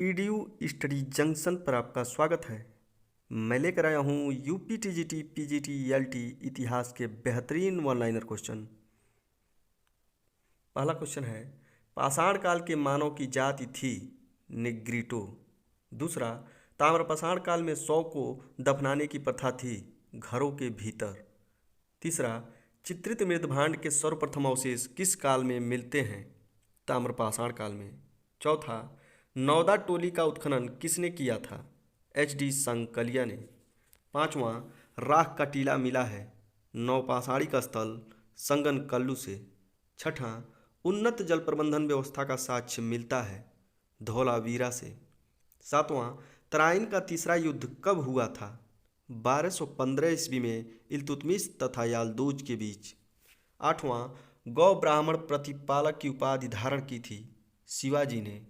EDU study junction पर आपका स्वागत है। मैं लेकर आया हूँ यूपी टीजीटी पीजीटी एलटी इतिहास के बेहतरीन वन लाइनर क्वेश्चन। पहला क्वेश्चन है, पाषाण काल के मानव की जाति थी निग्रिटो। दूसरा, ताम्रपाषाण काल में शव को दफनाने की प्रथा थी घरों के भीतर। तीसरा, चित्रित मृदभांड के सर्वप्रथम अवशेष किस काल में मिलते हैं? ताम्रपाषाण काल में। चौथा, नौदा टोली का उत्खनन किसने किया था? एच.डी. संकलिया ने। पांचवा, राख का टीला मिला है नौपाषाणिक स्थल संगनकल्लू से। छठा, उन्नत जल प्रबंधन व्यवस्था का साक्ष्य मिलता है धौलावीरा से। सातवां, तराइन का तीसरा युद्ध कब हुआ था? 1215 ईस्वी में इल्तुतमिश तथा याल्दूज के बीच। आठवां, गौ ब्राह्मण प्रतिपालक की उपाधि धारण की थी शिवाजी ने।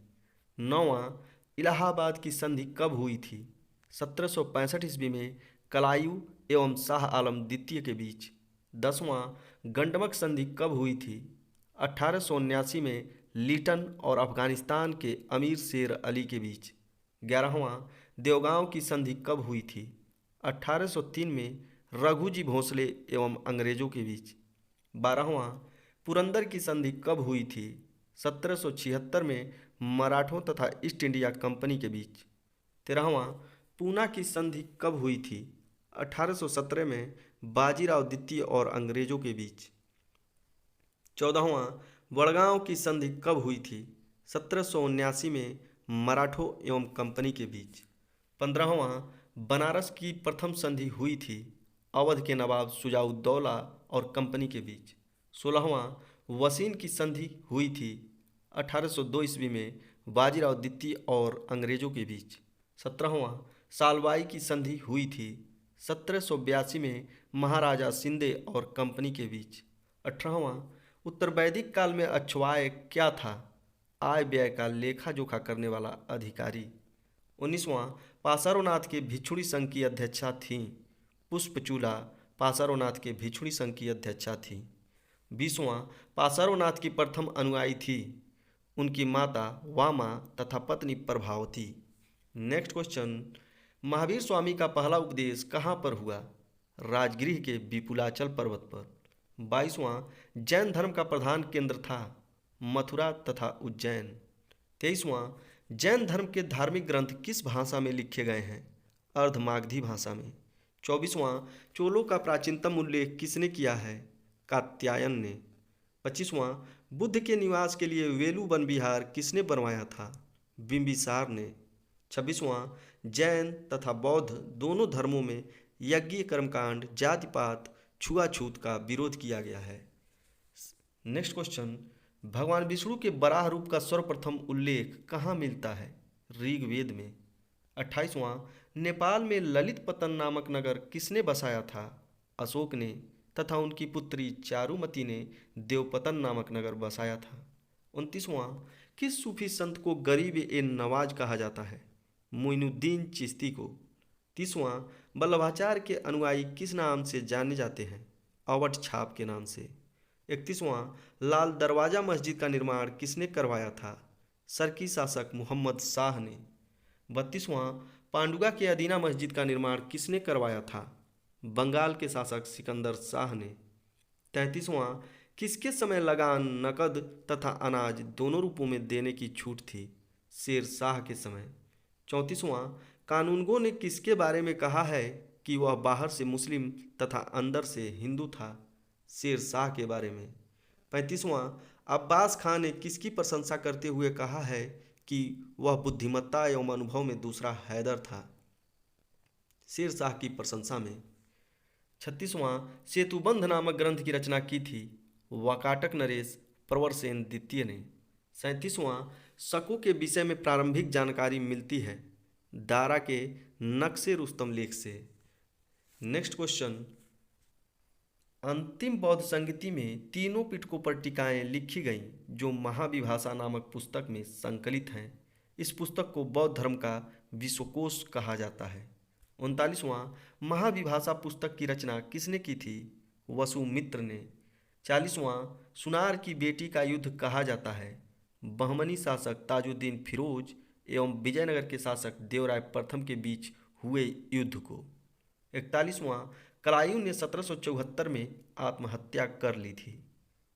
नौवां, इलाहाबाद की संधि कब हुई थी? 1765 ईस्वी में कलायू एवं शाह आलम द्वितीय के बीच। 10वां, गंडमक संधि कब हुई थी? 1879 में लीटन और अफगानिस्तान के अमीर शेर अली के बीच। 11वां, देवगांव की संधि कब हुई थी? 1803 में रघुजी भोसले एवं अंग्रेजों के बीच। 12वां, पुरंदर की संधि कब हुई थी? 1776 में मराठों तथा ईस्ट इंडिया कंपनी के बीच। 13वां, पूना की संधि कब हुई थी? 1817 में बाजीराव द्वितीय और अंग्रेजों के बीच। 14वां, वडगांव की संधि कब हुई थी? 1779 में मराठों एवं कंपनी के बीच। 15वां, बनारस की प्रथम संधि हुई थी अवध के नवाब शुजाउद्दौला और कंपनी के बीच। 16वां, वसीन की संधि हुई थी 1802 ईस्वी में बाजीराव द्वितीय और अंग्रेजों के बीच। 17वां, सालबाई की संधि हुई थी 1782 में महाराजा शिंदे और कंपनी के बीच। 18वां, उत्तर वैदिक काल में अक्षवाय क्या था? आय व्यय का लेखा जोखा करने वाला अधिकारी। 19वां, पासारोनाथ के भिक्षुणी संघ की अध्यक्षा थीं पुष्पचूला पासारोनाथ के भिक्षुणी संघ की अध्यक्षा थी। 20वां, पासारोनाथ की प्रथम अनुयायी थी उनकी माता वामा तथा पत्नी प्रभावती। नेक्स्ट क्वेश्चन, महावीर स्वामी का पहला उपदेश कहाँ पर हुआ? राजगृह के विपुलाचल पर्वत पर। 22वां, जैन धर्म का प्रधान केंद्र था मथुरा तथा उज्जैन। 23वां, जैन धर्म के धार्मिक ग्रंथ किस भाषा में लिखे गए हैं? अर्धमागधी भाषा में। 24वां, चोलों का प्राचीनतम उल्लेख किसने किया है? कात्यायन ने। 25वां, बुद्ध के निवास के लिए वेलू वन विहार किसने बनवाया था? बिंबिसार ने। 26वां, जैन तथा बौद्ध दोनों धर्मों में यज्ञीय कर्मकांड जाति पात छुआछूत का विरोध किया गया है। नेक्स्ट क्वेश्चन, भगवान विष्णु के वराह रूप का सर्वप्रथम उल्लेख कहाँ मिलता है? ऋग्वेद में। 28वां, नेपाल में ललित पतन नामक नगर किसने बसाया था? अशोक ने तथा उनकी पुत्री चारुमती ने देवपतन नामक नगर बसाया था। 29वां, किस सूफी संत को गरीब ए नवाज कहा जाता है? मोइनुद्दीन चिश्ती को। 30वां, वल्लभाचार्य के अनुयायी किस नाम से जाने जाते हैं? अवध छाप के नाम से। 31वां, लाल दरवाजा मस्जिद का निर्माण किसने करवाया था? सरकी शासक मोहम्मद शाह ने। 32वां, पांडुगा के अदीना मस्जिद का निर्माण किसने करवाया था? बंगाल के शासक सिकंदर शाह ने। 33वां, किसके समय लगान नकद तथा अनाज दोनों रूपों में देने की छूट थी? शेर शाह के समय। 34वां, कानूनगो ने किसके बारे में कहा है कि वह बाहर से मुस्लिम तथा अंदर से हिंदू था? शेर शाह के बारे में। 35वां, अब्बास खान ने किसकी प्रशंसा करते हुए कहा है कि वह बुद्धिमत्ता एवं अनुभव में दूसरा हैदर था? शेर शाह की प्रशंसा में। 36वां, सेतुबंध नामक ग्रंथ की रचना की थी वाकाटक नरेश प्रवरसेन द्वितीय ने। 37वां, शकों के विषय में प्रारंभिक जानकारी मिलती है दारा के नक्शे रुस्तम लेख से। नेक्स्ट क्वेश्चन, अंतिम बौद्ध संगति में तीनों पिटकों पर टीकाएं लिखी गईं जो महाविभाषा नामक पुस्तक में संकलित हैं। इस पुस्तक को बौद्ध धर्म का विश्वकोश कहा जाता है। 39वां, महाविभाषा पुस्तक की रचना किसने की थी? वसुमित्र ने। 40वां, सुनार की बेटी का युद्ध कहा जाता है। बहमनी शासक ताजुद्दीन फिरोज एवं विजयनगर के शासक देवराय प्रथम के बीच हुए युद्ध को। 41वां, कलायुन ने 1774 में आत्महत्या कर ली थी।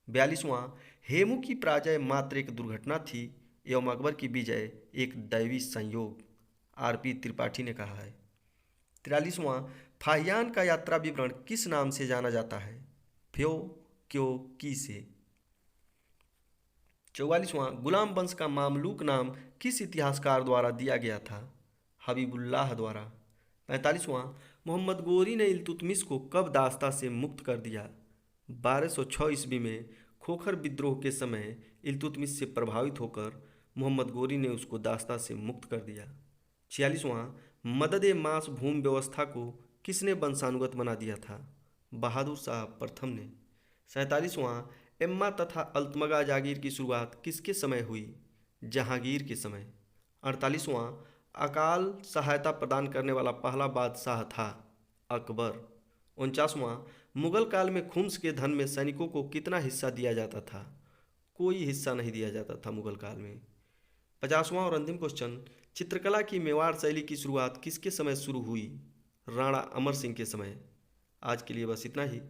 42वां, हेमू की पराजय मात्र एक दुर्घटना थी एवं अकबर की विजय एक दैवी संयोग, आरपी त्रिपाठी ने कहा है। 43वां, फाहियान का यात्रा विवरण किस नाम से जाना जाता है? फ्यो क्यो की से। 44वां, गुलाम वंश का मामलूक नाम किस इतिहासकार द्वारा दिया गया था? हबीबुल्लाह द्वारा। 45वां, मोहम्मद गोरी ने इल्तुतमिश को कब दास्ता से मुक्त कर दिया? 1206 ईस्वी में खोखर विद्रोह के समय इल्तुतमिश से प्रभावित होकर मोहम्मद गोरी ने उसको दास्ता से मुक्त कर दिया। 46वां, मदद मास भूमि व्यवस्था को किसने वंशानुगत बना दिया था? बहादुर शाह प्रथम ने। 47वां, एम्मा तथा अल्तमगा जागीर की शुरुआत किसके समय हुई? जहांगीर के समय। 48वां, अकाल सहायता प्रदान करने वाला पहला बादशाह था अकबर। 49वां, मुगल काल में खुम्स के धन में सैनिकों को कितना हिस्सा दिया जाता था? कोई हिस्सा नहीं दिया जाता था मुगल काल में। 50वां और अंतिम क्वेश्चन, चित्रकला की मेवाड़ शैली की शुरुआत किसके समय शुरू हुई? राणा अमर सिंह के समय। आज के लिए बस इतना ही।